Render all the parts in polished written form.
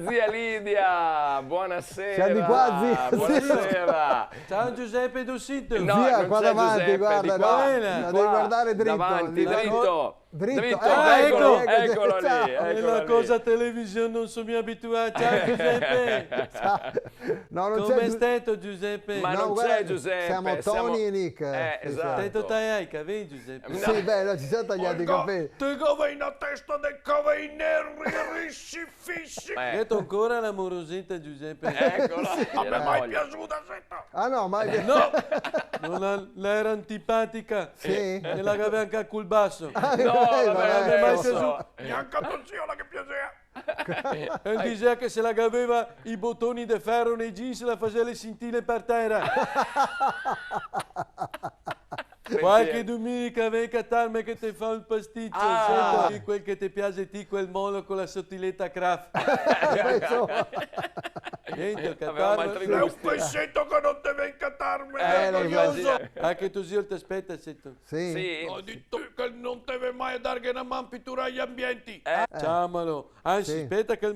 Zia Lidia, buonasera. Siamo di qua, zia. Buonasera. Ciao Giuseppe Dosito. No, Zia, non qua c'è davanti, Giuseppe, guarda, di qua, no, di no, qua, devi guardare dritto. davanti, dritto. Dritto, Eccolo, ecco, eccolo ciao. lì, È eccolo la lì. cosa televisione, non sono mica abituato. Ciao Giuseppe. No, non Come c'è stato Giuseppe? Ma no, non guarda, c'è Giuseppe. siamo Tony e Nick. Esatto. Tetto tai capì Giuseppe? Sì, beh, no, ci siamo tagliati i capelli. Te cove in testa de cove in nervi risci fisci. Detto ancora l'amorosità Giuseppe. Eccola. A me gliela mai voglio. piaciuta setta. Ah no, ma... No, non l'era antipatica. Sì? E la aveva anche col basso. No, vabbè, vabbè, mai lo so. Neanche a tua zia che piaceva. E diceva che se la aveva i bottoni di ferro nei jeans la faceva le scintille per terra. Qualche domenica vieni a catarmi che ti fa un pasticcio, Ah. sento quel che ti piace a te, quel molo con la sottiletta craft. Niente, a Aveva catarmi. altri È un gusti. pessetto che non deve incatarmi. lo noioso. Anche tu zio ti aspetta, sento. Sì? Sì. Ho detto che non deve mai dare una man pittura agli ambienti. Ciamalo. Anzi, Sì. aspetta che è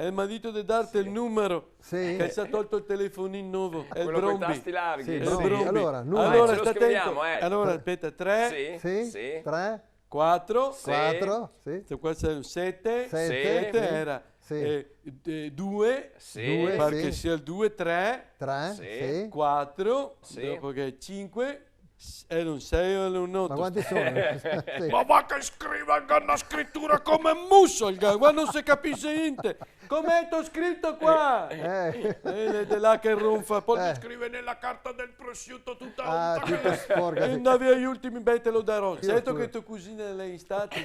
il marito di darti il numero. Sì? Che si è tolto il telefonino nuovo. È il Quello con i Bromby. tasti larghi. Sì, È il Bromby. Bromby. Allora, numero. Allora, Ce lo sta scriviamo, attento. Allora, aspetta, 3, Sì. Sì? Sì. 3, 4, Sì. 4, sì? qua c'è un 7, Sette. 7 era Sì. 2, Sì. Due. perché Sì. sia il 2, 3, 3, Sì. sì? 4, Sì. dopo che 5, era un 6 o era un 8. Ma quanti sono? Sì. Ma va che scriva anche una scrittura Come Mussolga, qua non si capisce niente. Come t'ho scritto qua? È là che ronfa, poi scrive nella carta del prosciutto tutta Ah, unta tutta sporca. sì. andavi agli ultimi, beh te lo darò. Sento pure. che tua cugina lei in stati,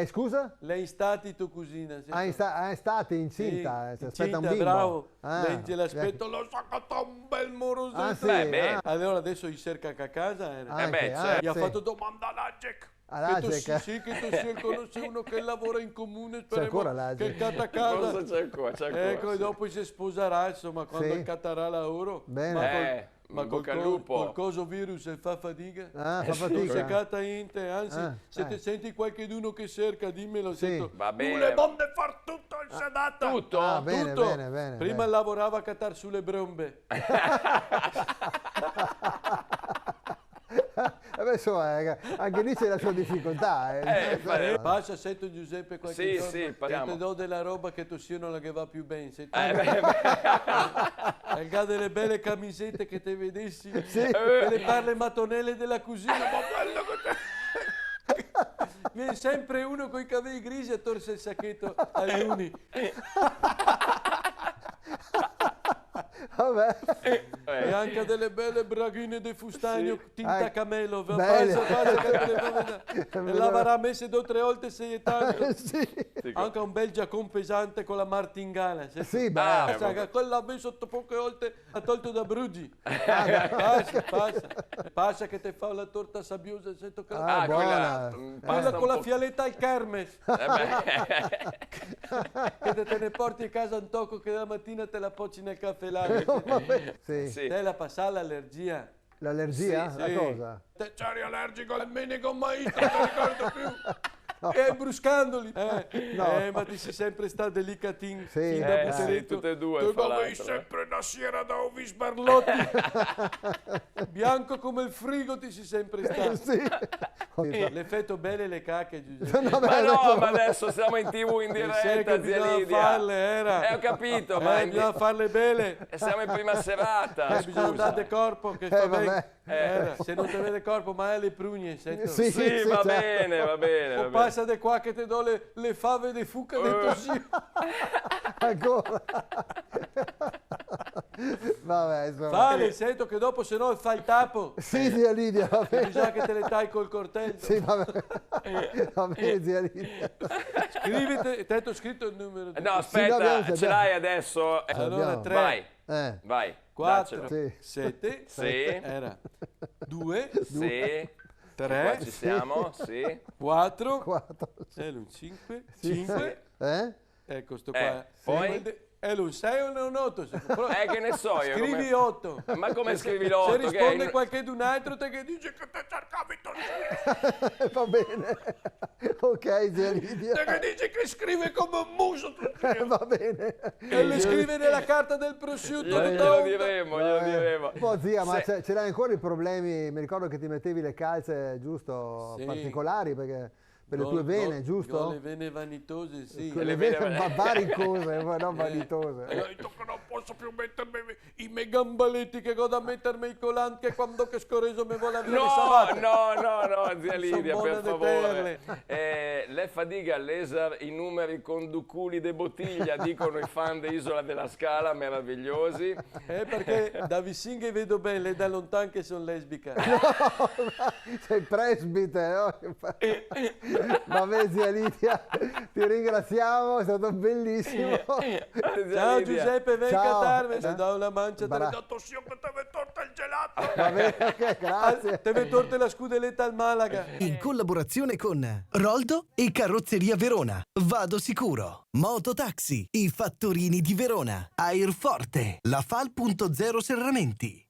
Scusa? lei in stati tua cugina. sento. È stata incinta, Sì, si aspetta un incinta, bimbo. bravo. Ah, Lei ce l'aspetta. Lo saccata un bel morosetto. Ah, sì? Beh, beh. Allora adesso gli cerca a casa. Anche, beh, ah, certo. Gli ha sì. fatto Domanda all'Agec. Alla che tu Jack. sì, che tu sia conosce uno che lavora in comune, ancora speriamo la che Jack. cata a casa. Cosa c'è ancora? C'è ancora, Ecco, e sì. dopo si sposerà, insomma, quando Sì. catterà lavoro. Bene. In bocca al lupo. Col coso virus e fa fatica. Ah, fa Non si fatica. catta niente, anzi, Ah, se ti senti qualcheduno che cerca, dimmelo. Sì. sento. Va Tu bene. le bonde far tutto il sedata. Tutto? Ah, bene, Tutto. bene, bene. Prima bene. lavorava a cattare sulle brombe. Beh, insomma, anche lì c'è la sua difficoltà. Passa, sento Giuseppe qualche Sì, giorno, sì, che parliamo. ti do della roba che tu sia non la che va più bene. Senti. Beh, Al ga delle belle camisette che te vedessi, Sì. e le parle mattonelle della cucina, ma bello che viene sempre uno con i capelli grigi e torce il sacchetto agli uni. Vabbè. E anche delle belle braghine di fustagno tinta Ah, camelo. belle. E lavarà messe 2 o 3 volte se è tanto. Sì. Anche un bel giacon pesante con la martingala. Sì, beh. Ah, Sa che quella l'ha messo poche volte, ha tolto da Bruggi. Passa che ti fa la torta sabbiosa, sento che... Ah, quella, buona. Quella con la fialetta al kermes, beh. che te ne porti a casa un tocco che la mattina te la pocci nel caffè latte. Sì. Sì. Te la passa l'allergia. L'allergia? Sì, La sì. cosa? Te c'eri allergico al menigomaito, non ti ricordo più. E bruscandoli. Ma ti sei sempre stato delicatin. Sì, fin da sì, bucheretto. tutte e due, Tu fra avevi l'altro. sempre una sierra da Ovis Barlotti. Bianco come il frigo ti sei sempre stato. Sì. L'effetto belle le cacche, Giuseppe. No, beh, Ma no, adesso- ma adesso siamo in TV in Sai che diretta, zia bisogna Lidia. farle, era. Ho capito, ma Bisogna farle bene. siamo in prima serata. Bisogna Scusa. andare corpo, che fa vabbè. bene. Era. Se non ti vede corpo, ma hai le prugne, sento. Sì, Sì, va certo. bene, va bene. O Va bene. passa di qua che ti do le fave di fucca dentro sì. Ancora. Vabbè, insomma. Fale, sento che dopo se no fa il tapo. Sì, zia Lidia, va bene. Bisogna che te le tai col coltello. Sì, va bene. Va bene, zia Lidia. Scriviti, te ho scritto il numero. No, Sì, l'abbiamo, aspetta, sì, ce abbiamo. l'hai adesso. Allora, 3, Vai, vai. 4, daccelo. Sì. 7, Sì, era 2, sì. Qua 3, ci siamo, sì. 4, 4. un 5, Sì. 5, Ecco, sto qua. Poi? È lui, 6 o un 8? Che ne so io. Scrivi come- 8. Ma come scrivi Se l'8? risponde qualcun altro te che dice Che te cercavi Torsini. Va bene. Ok, zia Lidia. Te che dici che scrive come un muso Torsini. Va bene. e le scrive nella carta del prosciutto Glielo di tonda. diremo, Un po' zia, ma Se- ce l'hai ancora i problemi? Mi ricordo che ti mettevi le calze, giusto, Sì. particolari, perché per le tue vene, giusto? Ho le vene vanitose, sì. Le vene- vene varicose, ma non vanitose. Ho detto che non posso più mettermi I miei gambaletti che go da mettermi i colanti che quando che scorreso mi vuole avere No, sabatte. no, zia Son Lidia, buone per le favore. perle. Le fadiga l'esar i numeri con duculi de bottiglia, dicono i fan di Isola della Scala, meravigliosi. Perché da vicino che vedo belle, da lontano che sono lesbica. Sei presbite, no? Vabbè, zia Lidia, ti ringraziamo, è stato bellissimo. Zia Ciao Lidia. Giuseppe, ven Ciao. Catarme, se da una mancia te Bra- ne Ho detto sì, che te ve torta il gelato. Va bene, ok, grazie. te ne torte la scudeletta al Malaga. In collaborazione con Roldo e Carrozzeria Verona. Vado sicuro. Mototaxi, i fattorini di Verona. Airforte, la Fal.0 Serramenti.